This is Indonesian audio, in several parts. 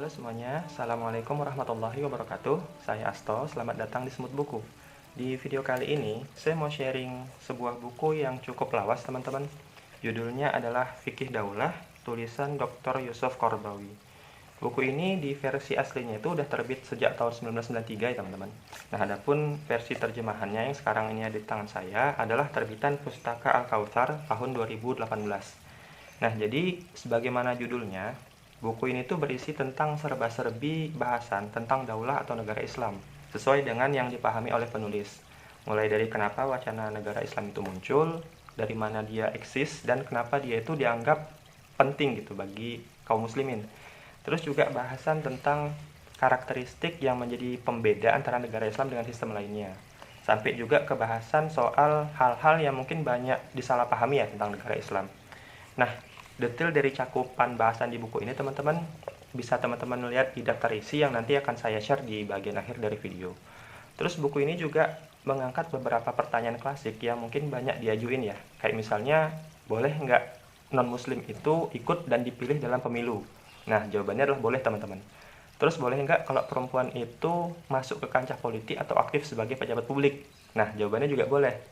Halo semuanya, Assalamualaikum warahmatullahi wabarakatuh. Saya Asto, selamat datang di Semut Buku. Di video kali ini, saya mau sharing sebuah buku yang cukup lawas teman-teman. Judulnya adalah Fikih Daulah, tulisan Dr. Yusuf Qaradawi. Buku ini di versi aslinya itu udah terbit sejak tahun 1993 ya teman-teman. Nah, adapun versi terjemahannya yang sekarang ini ada di tangan saya adalah terbitan Pustaka Al-Kautsar tahun 2018. Nah, jadi sebagaimana judulnya, buku ini tuh berisi tentang serba-serbi bahasan tentang daulah atau negara Islam, sesuai dengan yang dipahami oleh penulis. Mulai dari kenapa wacana negara Islam itu muncul, dari mana dia eksis, dan kenapa dia itu dianggap penting gitu bagi kaum muslimin. Terus juga bahasan tentang karakteristik yang menjadi pembeda antara negara Islam dengan sistem lainnya. Sampai juga ke bahasan soal hal-hal yang mungkin banyak disalahpahami ya tentang negara Islam. Nah, detail dari cakupan bahasan di buku ini teman-teman bisa teman-teman lihat di daftar isi yang nanti akan saya share di bagian akhir dari video. Terus buku ini juga mengangkat beberapa pertanyaan klasik yang mungkin banyak diajuin ya. Kayak misalnya, boleh nggak non-muslim itu ikut dan dipilih dalam pemilu? Nah, jawabannya adalah boleh teman-teman. Terus boleh nggak kalau perempuan itu masuk ke kancah politik atau aktif sebagai pejabat publik? Nah, jawabannya juga boleh.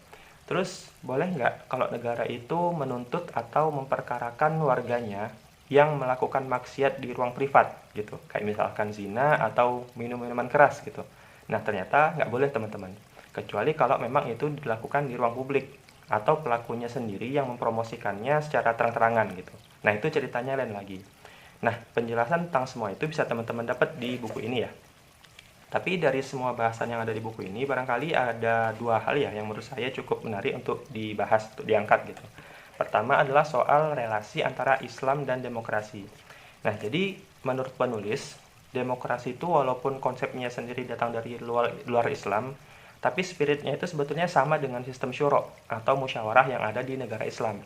Terus boleh nggak kalau negara itu menuntut atau memperkarakan warganya yang melakukan maksiat di ruang privat gitu, kayak misalkan zina atau minum minuman keras gitu. Nah, ternyata nggak boleh teman-teman, kecuali kalau memang itu dilakukan di ruang publik atau pelakunya sendiri yang mempromosikannya secara terang-terangan gitu. Nah, itu ceritanya lain lagi. Nah, penjelasan tentang semua itu bisa teman-teman dapat di buku ini ya. Tapi dari semua bahasan yang ada di buku ini, barangkali ada dua hal ya yang menurut saya cukup menarik untuk dibahas, untuk diangkat gitu. Pertama adalah soal relasi antara Islam dan demokrasi. Nah, jadi menurut penulis, demokrasi itu walaupun konsepnya sendiri datang dari luar Islam, tapi spiritnya itu sebetulnya sama dengan sistem syuro atau musyawarah yang ada di negara Islam,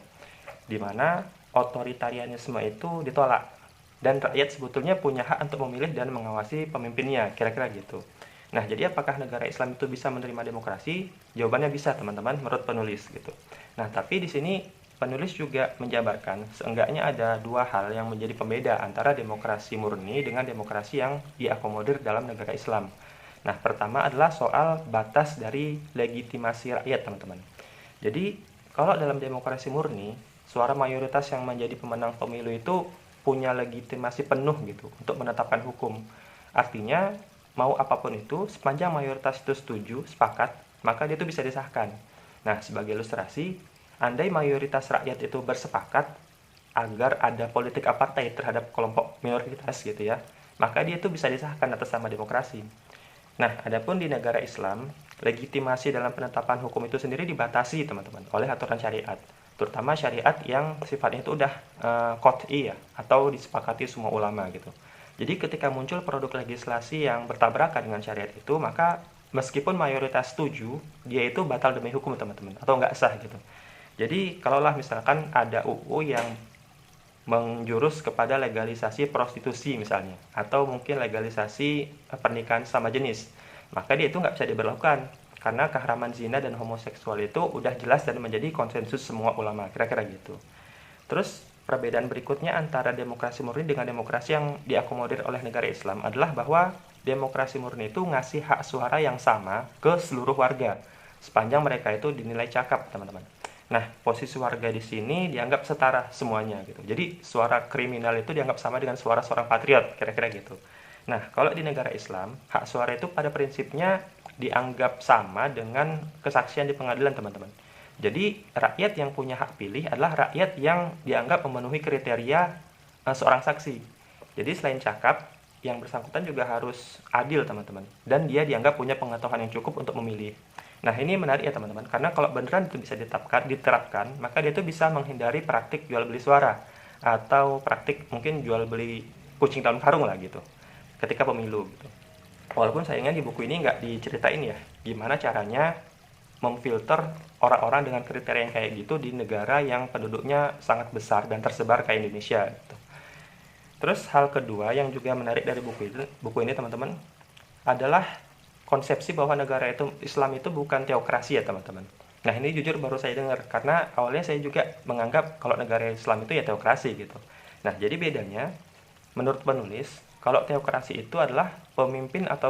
di mana otoritarianisme itu ditolak dan rakyat sebetulnya punya hak untuk memilih dan mengawasi pemimpinnya, kira-kira gitu. Nah, jadi apakah negara Islam itu bisa menerima demokrasi? Jawabannya bisa, teman-teman, menurut penulis gitu. Nah, tapi di sini penulis juga menjabarkan seenggaknya ada dua hal yang menjadi pembeda antara demokrasi murni dengan demokrasi yang diakomodir dalam negara Islam. Nah, pertama adalah soal batas dari legitimasi rakyat, teman-teman. Jadi, kalau dalam demokrasi murni, suara mayoritas yang menjadi pemenang pemilu itu punya legitimasi penuh gitu untuk menetapkan hukum. Artinya, mau apapun itu, sepanjang mayoritas itu setuju, sepakat, maka dia itu bisa disahkan. Nah, sebagai ilustrasi, andai mayoritas rakyat itu bersepakat agar ada politik apartheid terhadap kelompok minoritas gitu ya, maka dia itu bisa disahkan atas nama demokrasi. Nah, adapun di negara Islam, legitimasi dalam penetapan hukum itu sendiri dibatasi, teman-teman, oleh aturan syariat, terutama syariat yang sifatnya itu udah qot'i ya, atau disepakati semua ulama gitu. Jadi ketika muncul produk legislasi yang bertabrakan dengan syariat itu, maka meskipun mayoritas setuju, dia itu batal demi hukum, teman-teman, atau nggak sah gitu. Jadi kalaulah misalkan ada UU yang menjurus kepada legalisasi prostitusi misalnya, atau mungkin legalisasi pernikahan sama jenis, maka dia itu nggak bisa diberlakukan karena keharaman zina dan homoseksual itu udah jelas dan menjadi konsensus semua ulama, kira-kira gitu. Terus perbedaan berikutnya antara demokrasi murni dengan demokrasi yang diakomodir oleh negara Islam adalah bahwa demokrasi murni itu ngasih hak suara yang sama ke seluruh warga sepanjang mereka itu dinilai cakap, teman-teman. Nah, posisi warga di sini dianggap setara semuanya gitu. Jadi suara kriminal itu dianggap sama dengan suara seorang patriot, kira-kira gitu. Nah, kalau di negara Islam, hak suara itu pada prinsipnya dianggap sama dengan kesaksian di pengadilan, teman-teman. Jadi rakyat yang punya hak pilih adalah rakyat yang dianggap memenuhi kriteria seorang saksi. Jadi selain cakap, yang bersangkutan juga harus adil, teman-teman. Dan dia dianggap punya pengetahuan yang cukup untuk memilih. Nah, ini menarik ya, teman-teman. Karena kalau beneran itu bisa diterapkan, maka dia itu bisa menghindari praktik jual beli suara atau praktik mungkin jual beli kucing dalam karung lah gitu ketika pemilu gitu. Walaupun sayangnya di buku ini nggak diceritain ya gimana caranya memfilter orang-orang dengan kriteria yang kayak gitu di negara yang penduduknya sangat besar dan tersebar kayak Indonesia gitu. Terus hal kedua yang juga menarik dari buku ini teman-teman adalah konsepsi bahwa negara itu Islam itu bukan teokrasi ya teman-teman. Nah, ini jujur baru saya dengar karena awalnya saya juga menganggap kalau negara Islam itu ya teokrasi gitu. Nah, jadi bedanya menurut penulis, Kalau teokrasi itu adalah pemimpin atau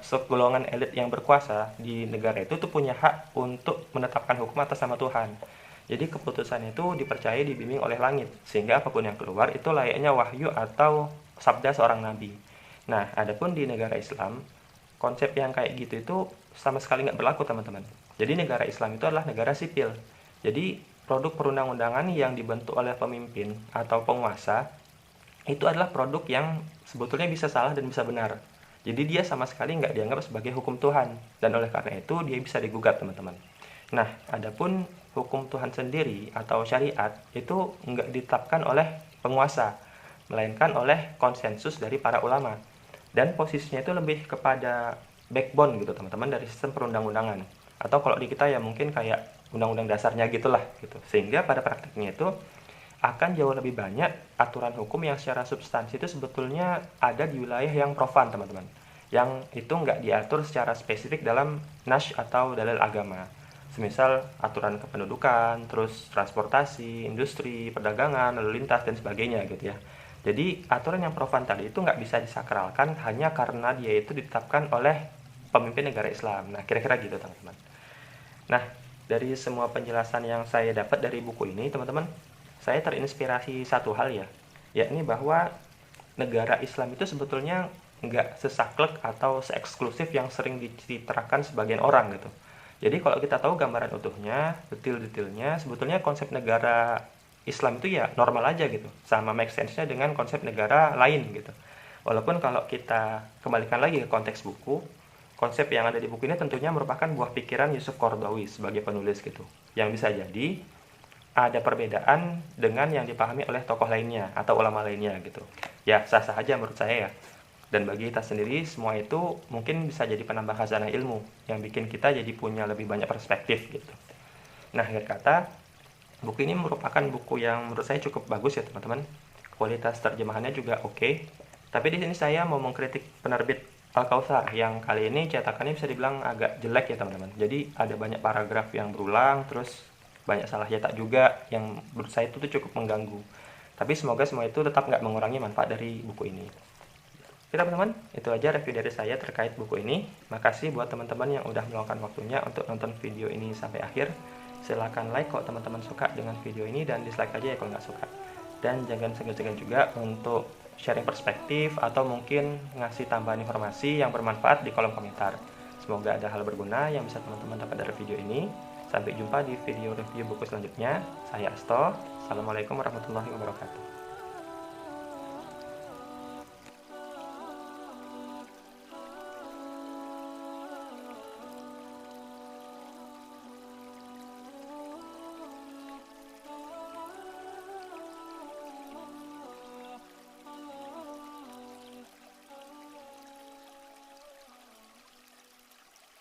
segolongan elit yang berkuasa di negara itu tuh punya hak untuk menetapkan hukum atas nama Tuhan. Jadi keputusan itu dipercaya dibimbing oleh langit, sehingga apapun yang keluar itu layaknya wahyu atau sabda seorang nabi. Nah, adapun di negara Islam, konsep yang kayak gitu itu sama sekali nggak berlaku, teman-teman. Jadi negara Islam itu adalah negara sipil. Jadi produk perundang-undangan yang dibentuk oleh pemimpin atau penguasa itu adalah produk yang sebetulnya bisa salah dan bisa benar. Jadi dia sama sekali nggak dianggap sebagai hukum Tuhan, dan oleh karena itu dia bisa digugat, teman-teman. Nah, adapun hukum Tuhan sendiri atau syariat itu nggak ditetapkan oleh penguasa, melainkan oleh konsensus dari para ulama. Dan posisinya itu lebih kepada backbone gitu, teman-teman, dari sistem perundang-undangan. Atau kalau di kita ya mungkin kayak undang-undang dasarnya gitulah gitu. Sehingga pada praktiknya itu akan jauh lebih banyak aturan hukum yang secara substansi itu sebetulnya ada di wilayah yang profan, teman-teman. Yang itu nggak diatur secara spesifik dalam nas atau dalil agama. Semisal aturan kependudukan, terus transportasi, industri, perdagangan, lalu lintas, dan sebagainya gitu ya. Jadi aturan yang profan tadi itu nggak bisa disakralkan hanya karena dia itu ditetapkan oleh pemimpin negara Islam. Nah, kira-kira gitu, teman-teman. Nah, dari semua penjelasan yang saya dapat dari buku ini, teman-teman, saya terinspirasi satu hal ya, yakni bahwa negara Islam itu sebetulnya nggak sesaklek atau seeksklusif yang sering dicitrakan sebagian orang gitu. Jadi kalau kita tahu gambaran utuhnya, detil-detilnya, sebetulnya konsep negara Islam itu ya normal aja gitu, sama make sense-nya dengan konsep negara lain gitu. Walaupun kalau kita kembalikan lagi ke konteks buku, konsep yang ada di buku ini tentunya merupakan buah pikiran Yusuf Qaradawi sebagai penulis gitu, yang bisa jadi ada perbedaan dengan yang dipahami oleh tokoh lainnya atau ulama lainnya gitu. Ya, sah-sah aja menurut saya ya. Dan bagi kita sendiri, semua itu mungkin bisa jadi penambah khazanah ilmu yang bikin kita jadi punya lebih banyak perspektif gitu. Nah, akhir kata, buku ini merupakan buku yang menurut saya cukup bagus ya, teman-teman. Kualitas terjemahannya juga oke. Tapi di sini saya mau mengkritik penerbit Al-Kautsar yang kali ini cetakannya bisa dibilang agak jelek ya, teman-teman. Jadi ada banyak paragraf yang berulang, terus banyak salah cetak juga yang menurut saya itu tuh cukup mengganggu. Tapi semoga semua itu tetap nggak mengurangi manfaat dari buku ini. Oke, teman-teman, itu aja review dari saya terkait buku ini. Makasih buat teman-teman yang udah meluangkan waktunya untuk nonton video ini sampai akhir. Silahkan like kalau teman-teman suka dengan video ini, dan dislike aja ya kalau nggak suka. Dan jangan segan-segan juga untuk sharing perspektif atau mungkin ngasih tambahan informasi yang bermanfaat di kolom komentar. Semoga ada hal berguna yang bisa teman-teman dapat dari video ini. Sampai jumpa di video review buku selanjutnya. Saya Asto. Assalamualaikum warahmatullahi wabarakatuh.